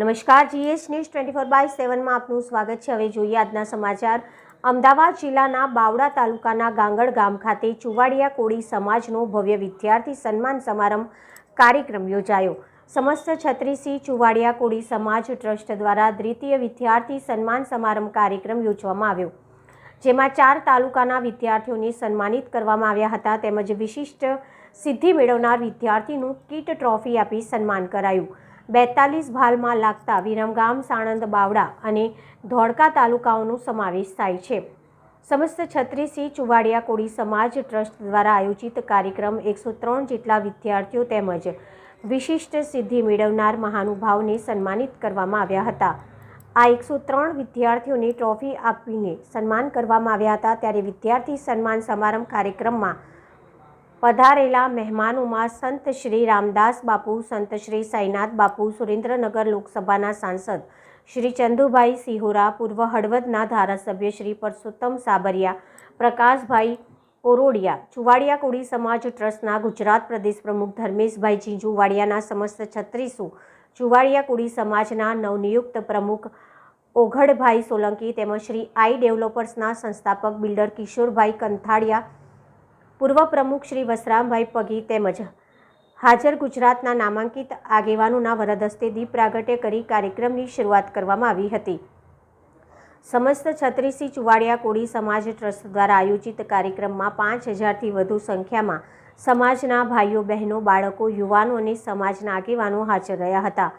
નમસ્કાર, GS news 24/7 માં આપનું સ્વાગત છે। હવે જોઈએ આજના સમાચાર। અમદાવાદ જિલ્લાના બાવડા તાલુકાના ગાંગડ ગામ ખાતે ચુવાડિયા કોળી સમાજનો ભવ્ય વિદ્યાર્થી સન્માન સમારંભ કાર્યક્રમ યોજાયો। સમસ્ત છત્રીસી ચુવાડિયા કોળી સમાજ ટ્રસ્ટ દ્વારા દ્વિતીય વિદ્યાર્થી સન્માન સમારંભ કાર્યક્રમ યોજવામાં આવ્યો, જેમાં 4 તાલુકાના વિદ્યાર્થીઓને સન્માનિત કરવામાં આવ્યા હતા, તેમજ વિશિષ્ટ સિદ્ધિ મેળવનાર વિદ્યાર્થીનું કીટ ટ્રોફી આપી સન્માન કરાયું। 42 ભાલમાં લાગતા વિરમગામ, સાણંદ, બાવડા અને ધોળકા તાલુકાઓનો સમાવેશ થાય છે। સમસ્ત છત્રીસી ચુવાડિયા કોળી સમાજ ટ્રસ્ટ દ્વારા આયોજિત કાર્યક્રમ 103 જેટલા વિદ્યાર્થીઓ તેમજ વિશિષ્ટ સિદ્ધિ મેળવનાર મહાનુભાવને સન્માનિત કરવામાં આવ્યા હતા। આ 103 વિદ્યાર્થીઓને ટ્રોફી આપીને સન્માન કરવામાં આવ્યા હતા। ત્યારે વિદ્યાર્થી સન્માન સમારંભ કાર્યક્રમમાં પધારેલા મહેમાનોમાં સંત શ્રી રામદાસ બાપુ, સંત શ્રી સાઈનાથ બાપુ, સુરેન્દ્રનગર લોકસભાના સાંસદ શ્રી ચંદુભાઈ સિહોરા, પૂર્વ હળવદના ધારાસભ્ય શ્રી પરસોત્તમ સાબરિયા, પ્રકાશભાઈ ઓરોડિયા, ચુવાડિયા કોળી સમાજ ટ્રસ્ટના ગુજરાત પ્રદેશ પ્રમુખ ધર્મેશભાઈ જીંજુવાડિયાના સમસ્ત 36 ચુવાડિયા કોળી સમાજના નવનિયુક્ત પ્રમુખ ઓઘડભાઈ સોલંકી તેમજ શ્રી આઈ ડેવલપર્સના સંસ્થાપક બિલ્ડર કિશોરભાઈ કંથાળિયા, પૂર્વ પ્રમુખ શ્રી વસરામભાઈ પગી તેમજ હાજર ગુજરાતના નામાંકિત આગેવાનોના વરદ હસ્તે દીપ પ્રાગટ્ય કરી કાર્યક્રમની શરૂઆત કરવામાં આવી હતી। સમસ્ત છત્રીસી ચુવાડિયા કોળી સમાજ ટ્રસ્ટ દ્વારા આયોજિત કાર્યક્રમમાં 5000થી વધુ સંખ્યામાં સમાજના ભાઈઓ, બહેનો, બાળકો, યુવાનો અને સમાજના આગેવાનો હાજર રહ્યા હતા।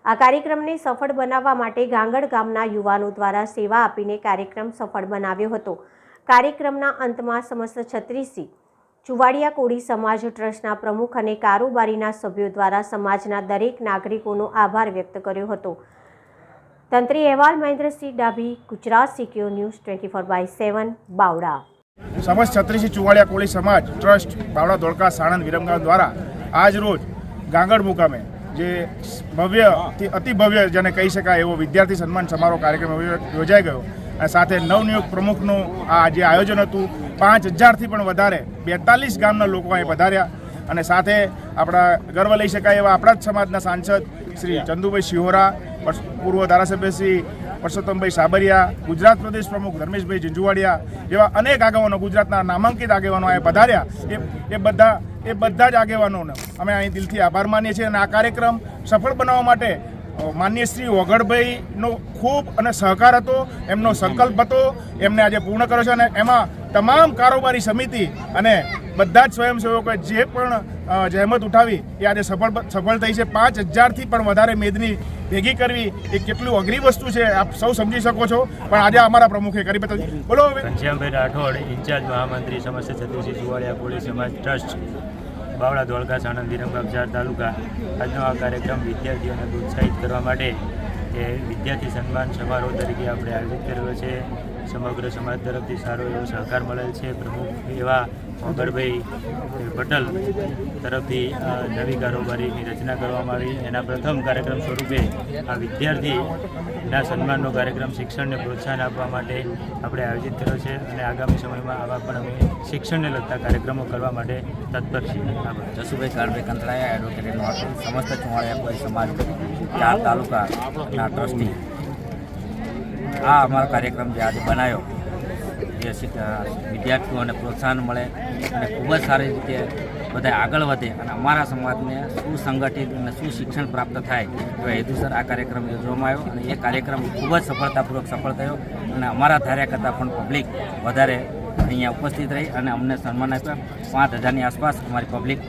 આ કાર્યક્રમને સફળ બનાવવા માટે ગાંગડ ગામના યુવાનો દ્વારા સેવા આપીને કાર્યક્રમ સફળ બનાવ્યો હતો। કાર્યક્રમના અંતમાં સમસ્ત છત્રીસી ચુવાડિયા કોળી સમાજ ટ્રસ્ટના પ્રમુખ અને કારોબારીના સભ્યો દ્વારા સમાજના દરેક નાગરિકોનો આભાર વ્યક્ત કર્યો હતો। તંત્રી અહેવાલ મહેન્દ્રસિંહ ડાભી, ગુજરાત સિક્યોર ન્યૂઝ 24/7 બાવડા। સમસ્ત છત્રીસી ચુવાડિયા કોળી સમાજ ટ્રસ્ટ બાવડા, ધોળકા, સાણંદ, વિરમગામ દ્વારા આજ રોજ ગાંગડ મુકામે જે ભવ્યથી અતિ ભવ્ય જેને કહી શકાય એવો વિદ્યાર્થી સન્માન સમારોહ કાર્યક્રમ યોજાઈ ગયો। સાથે નવનિયુક્ત પ્રમુખનું આ જે આયોજન હતું, 5000થી પણ વધારે 42 ગામના લોકો અહીં પધાર્યા અને સાથે આપણા ગર્વ લઈ શકાય એવા આપણા જ સમાજના સાંસદ શ્રી ચંદુભાઈ સિહોરા, પૂર્વ ધારાસભ્ય શ્રી પરસોત્તમભાઈ સાબરિયા, ગુજરાત પ્રદેશ પ્રમુખ ધર્મેશભાઈ જીંજુવાડિયા જેવા અનેક આગેવાનો, ગુજરાતના નામાંકિત આગેવાનો અહીં પધાર્યા। એ બધા જ આગેવાનોનો અમે અહીં દિલથી આભાર માનીએ છીએ અને આ કાર્યક્રમ સફળ બનાવવા માટે માનનીય શ્રી ઓઘડભાઈનો ખૂબ અને સહકાર હતો, એમનો સંકલ્પ હતો, એમને આજે પૂર્ણ કર્યો છે અને એમાં તમામ કારોબારી સમિતિ અને બધા જ સ્વયંસેવકોએ જે પણ જહેમત ઉઠાવી એ આજે સફળ થઈ છે। 5000થી પણ વધારે મેદની ભેગી કરવી એ કેટલું અઘરી વસ્તુ છે આપ સૌ સમજી શકો છો, પણ આજે અમારા પ્રમુખે કરી બતાવ્યું। બોલો ઘનશ્યામભાઈ રાઠોડ, ઇન્ચાર્જ મહામંત્રી સમસ્ત છત્રીસી ચુવાડિયા કોળી સમાજ ટ્રસ્ટ બાવડા, ધોળકા, સાણંદ, વિરમગામ 4 તાલુકા। આજનો આ કાર્યક્રમ વિદ્યાર્થીઓને પ્રોત્સાહિત કરવા માટે એ વિદ્યાર્થી સન્માન સમારોહ તરીકે આપણે આયોજિત કરેલો છે। સમગ્ર સમાજ તરફથી સારો એવો સહકાર મળેલ છે। પ્રમુખ એવા ઓઘડભાઈ પટેલ તરફથી નવી કારોબારીની રચના કરવામાં આવી। એના પ્રથમ કાર્યક્રમ સ્વરૂપે આ વિદ્યાર્થીના સન્માનનો કાર્યક્રમ શિક્ષણને પ્રોત્સાહન આપવા માટે આપણે આયોજિત કર્યો છે અને આગામી સમયમાં આવા પણ અમે શિક્ષણને લગતા કાર્યક્રમો કરવા માટે તત્પર છીએ। જસુભાઈ કાળભાઈ કંથળાયા, એડવોકેટ, સમસ્ત ચુવાડિયા કોળી સમાજ 4 તાલુકાના ટ્રસ્ટી આ અમારો કાર્યક્રમ જે આજે બનાવ્યો એ વિદ્યાર્થીઓને પ્રોત્સાહન મળે અને ખૂબ જ સારી રીતે બધા આગળ વધે અને અમારા સમાજને સુસંગઠિત અને સુશિક્ષણ પ્રાપ્ત થાય એવા હેતુસર આ કાર્યક્રમ યોજવામાં આવ્યો અને એ કાર્યક્રમ ખૂબ જ સફળતાપૂર્વક સફળ થયો અને અમારા ધાર્યા કરતાં પણ પબ્લિક વધારે અહીંયા ઉપસ્થિત રહી અને અમને સન્માન આપ્યા। 5000ની આસપાસ અમારી પબ્લિક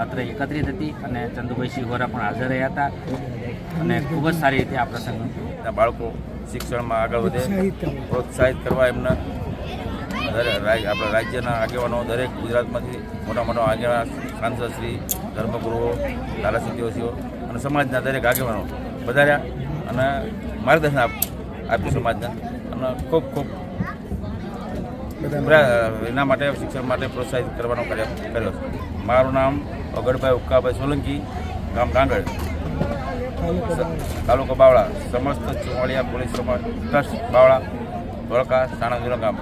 અત્રે એકત્રિત હતી અને ચંદુભાઈ સિહોરા પણ હાજર રહ્યા હતા અને ખૂબ જ સારી રીતે આ પ્રસંગ બાળકો શિક્ષણમાં આગળ વધે, પ્રોત્સાહિત કરવા એમના આપણા રાજ્યના આગેવાનો, દરેક ગુજરાતમાંથી મોટા આગેવાન, સાંસદ શ્રી, ધર્મગુરુઓ, ધારાસભ્યો અને સમાજના દરેક આગેવાનો વધાર્યા અને માર્ગદર્શન આપ્યું સમાજને અને ખૂબ એના માટે શિક્ષણ માટે પ્રોત્સાહિત કરવાનો કાર્ય કર્યો છે। મારું નામ ઓઘડભાઈ ઉક્કાભાઈ સોલંકી, ગામ ગાંગડ, તાલુકો બાવડા, સમસ્ત ચુવાડિયા કોળી સમાજ ટ્રસ્ટ બાવડા, ધોળકા, સાણંદ, વિરમગામ।